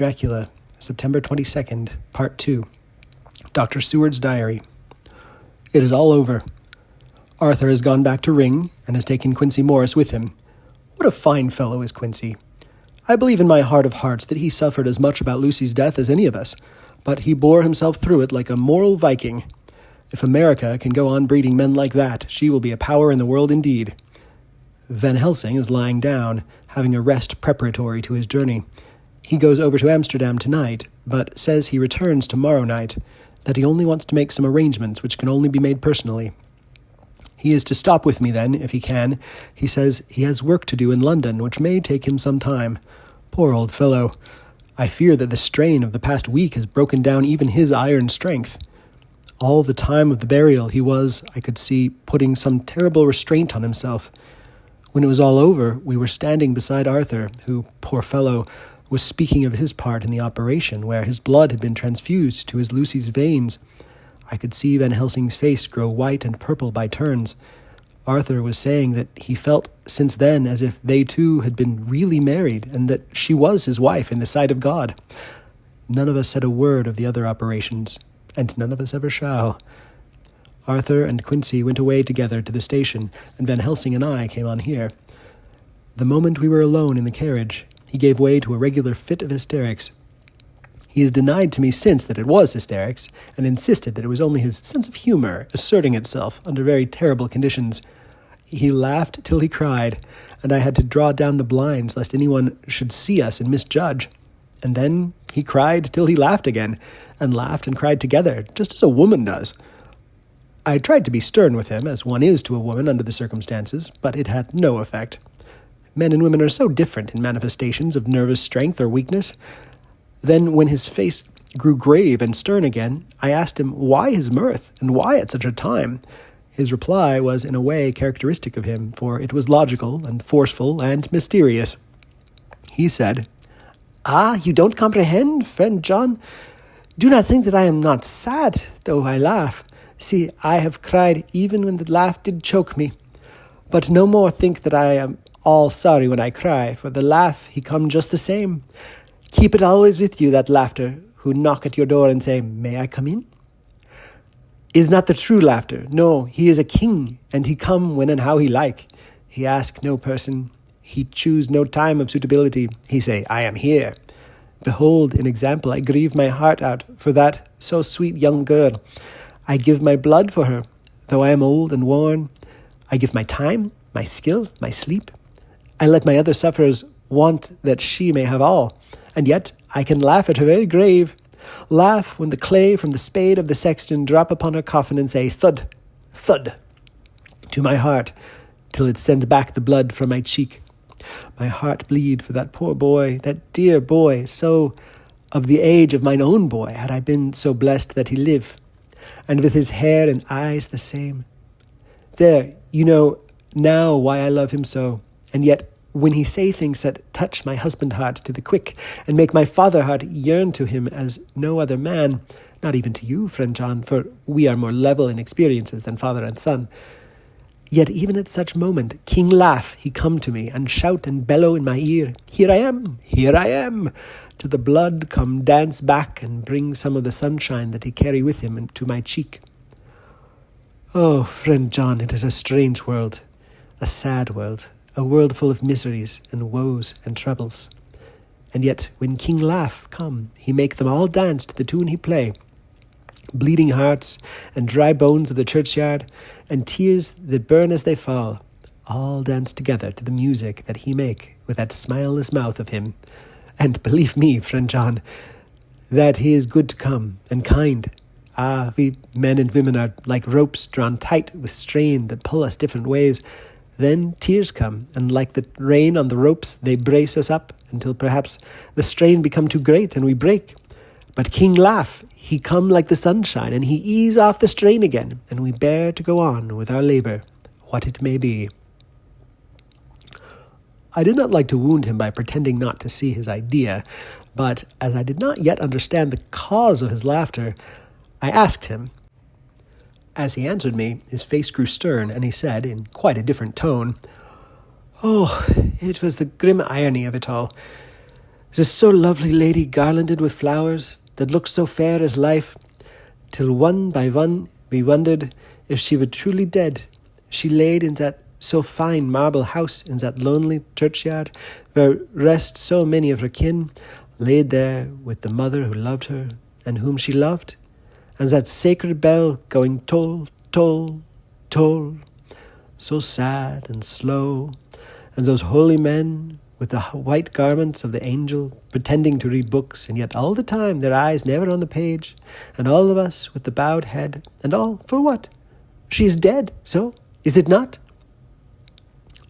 Dracula, September 22nd, Part 2. Dr. Seward's Diary. It is all over. Arthur has gone back to Ring and has taken Quincy Morris with him. What a fine fellow is Quincy. I believe in my heart of hearts that he suffered as much about Lucy's death as any of us, but he bore himself through it like a moral Viking. If America can go on breeding men like that, she will be a power in the world indeed. Van Helsing is lying down, having a rest preparatory to his journey. He goes over to Amsterdam tonight, but says he returns tomorrow night, that he only wants to make some arrangements which can only be made personally. He is to stop with me then, if he can. He says he has work to do in London, which may take him some time. Poor old fellow. I fear that the strain of the past week has broken down even his iron strength. All the time of the burial he was, I could see, putting some terrible restraint on himself. When it was all over, we were standing beside Arthur, who, poor fellow, was speaking of his part in the operation, where his blood had been transfused to his Lucy's veins. I could see Van Helsing's face grow white and purple by turns. Arthur was saying that he felt since then as if they two had been really married, and that she was his wife in the sight of God. None of us said a word of the other operations, and none of us ever shall. Arthur and Quincy went away together to the station, and Van Helsing and I came on here. The moment we were alone in the carriage, he gave way to a regular fit of hysterics. He has denied to me since that it was hysterics, and insisted that it was only his sense of humor asserting itself under very terrible conditions. He laughed till he cried, and I had to draw down the blinds lest anyone should see us and misjudge. And then he cried till he laughed again, and laughed and cried together, just as a woman does. I tried to be stern with him, as one is to a woman under the circumstances, but it had no effect. Men and women are so different in manifestations of nervous strength or weakness. Then, when his face grew grave and stern again, I asked him why his mirth, and why at such a time. His reply was in a way characteristic of him, for it was logical and forceful and mysterious. He said, "Ah, you don't comprehend, friend John. Do not think that I am not sad, though I laugh. See, I have cried even when the laugh did choke me. But no more think that I am all sorry when I cry, for the laugh he come just the same. Keep it always with you, that laughter, who knock at your door and say, 'May I come in?' Is not the true laughter. No, he is a king, and he come when and how he like. He ask no person. He choose no time of suitability. He say, 'I am here.' Behold, in example, I grieve my heart out for that so sweet young girl. I give my blood for her, though I am old and worn. I give my time, my skill, my sleep. I let my other sufferers want that she may have all. And yet I can laugh at her very grave. Laugh when the clay from the spade of the sexton drop upon her coffin and say, 'Thud, thud,' to my heart, till it send back the blood from my cheek. My heart bleed for that poor boy, that dear boy, so of the age of mine own boy, had I been so blessed that he live, and with his hair and eyes the same. There, you know now why I love him so, and yet when he say things that touch my husband heart to the quick, and make my father heart yearn to him as no other man, not even to you, friend John, for we are more level in experiences than father and son. Yet even at such moment, King Laugh, he come to me, and shout and bellow in my ear, 'Here I am, here I am,' till the blood come dance back and bring some of the sunshine that he carry with him to my cheek. Oh, friend John, it is a strange world, a sad world, a world full of miseries and woes and troubles. And yet, when King Laugh come, he make them all dance to the tune he play. Bleeding hearts and dry bones of the churchyard and tears that burn as they fall, all dance together to the music that he make with that smileless mouth of him. And believe me, friend John, that he is good to come and kind. Ah, we men and women are like ropes drawn tight with strain that pull us different ways. Then tears come, and like the rain on the ropes, they brace us up until perhaps the strain become too great and we break. But King Laugh, he come like the sunshine, and he ease off the strain again, and we bear to go on with our labor, what it may be." I did not like to wound him by pretending not to see his idea, but as I did not yet understand the cause of his laughter, I asked him. As he answered me, his face grew stern, and he said, in quite a different tone, "Oh, it was the grim irony of it all. This so lovely lady garlanded with flowers, that looked so fair as life, till one by one we wondered if she were truly dead. She laid in that so fine marble house in that lonely churchyard, where rest so many of her kin, laid there with the mother who loved her and whom she loved, and that sacred bell going toll, toll, toll, so sad and slow, and those holy men with the white garments of the angel, pretending to read books, and yet all the time their eyes never on the page, and all of us with the bowed head, and all for what? She is dead, so is it not?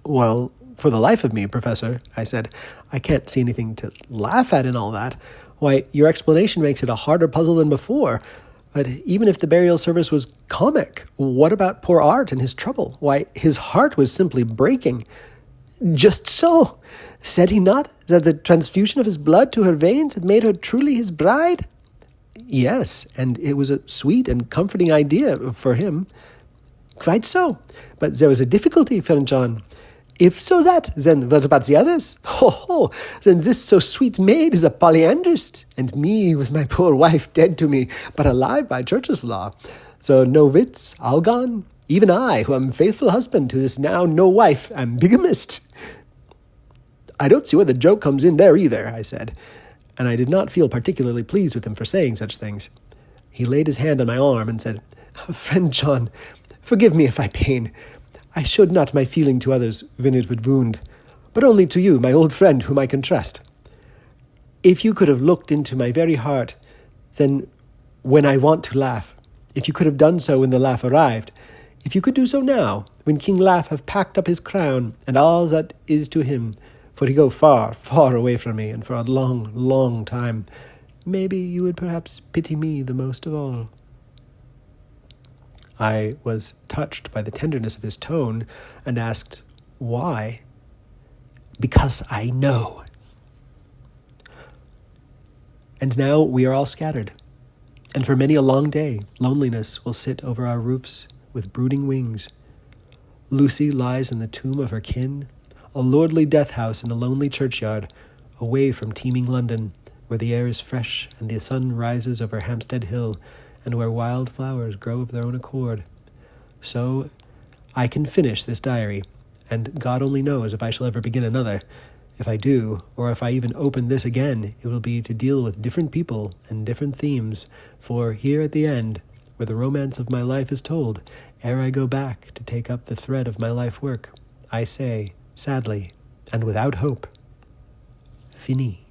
Well, for the life of me, Professor, I said, I can't see anything to laugh at in all that. Why, your explanation makes it a harder puzzle than before. But even if the burial service was comic, what about poor Art and his trouble? Why, his heart was simply breaking. Just so. Said he not that the transfusion of his blood to her veins had made her truly his bride? Yes, and it was a sweet and comforting idea for him. Quite so. But there was a difficulty, friend John. If so that, then what about the others? Ho, then this so sweet maid is a polyandrist, and me with my poor wife dead to me, but alive by church's law. So no wits, all gone. Even I, who am faithful husband to this now no wife, am bigamist. I don't see where the joke comes in there either, I said, and I did not feel particularly pleased with him for saying such things. He laid his hand on my arm and said, Friend John, forgive me if I pain. I showed not my feeling to others when it would wound, but only to you, my old friend, whom I can trust. If you could have looked into my very heart, then when I want to laugh, if you could have done so when the laugh arrived, if you could do so now, when King Laugh have packed up his crown and all that is to him, for he go far, far away from me, and for a long, long time, maybe you would perhaps pity me the most of all. I was touched by the tenderness of his tone and asked, why? Because I know. And now we are all scattered, and for many a long day loneliness will sit over our roofs with brooding wings. Lucy lies in the tomb of her kin, a lordly death house in a lonely churchyard, away from teeming London, where the air is fresh and the sun rises over Hampstead Hill, and where wild flowers grow of their own accord. So I can finish this diary, and God only knows if I shall ever begin another. If I do, or if I even open this again, it will be to deal with different people and different themes, for here at the end, where the romance of my life is told, ere I go back to take up the thread of my life work, I say, sadly, and without hope, fini.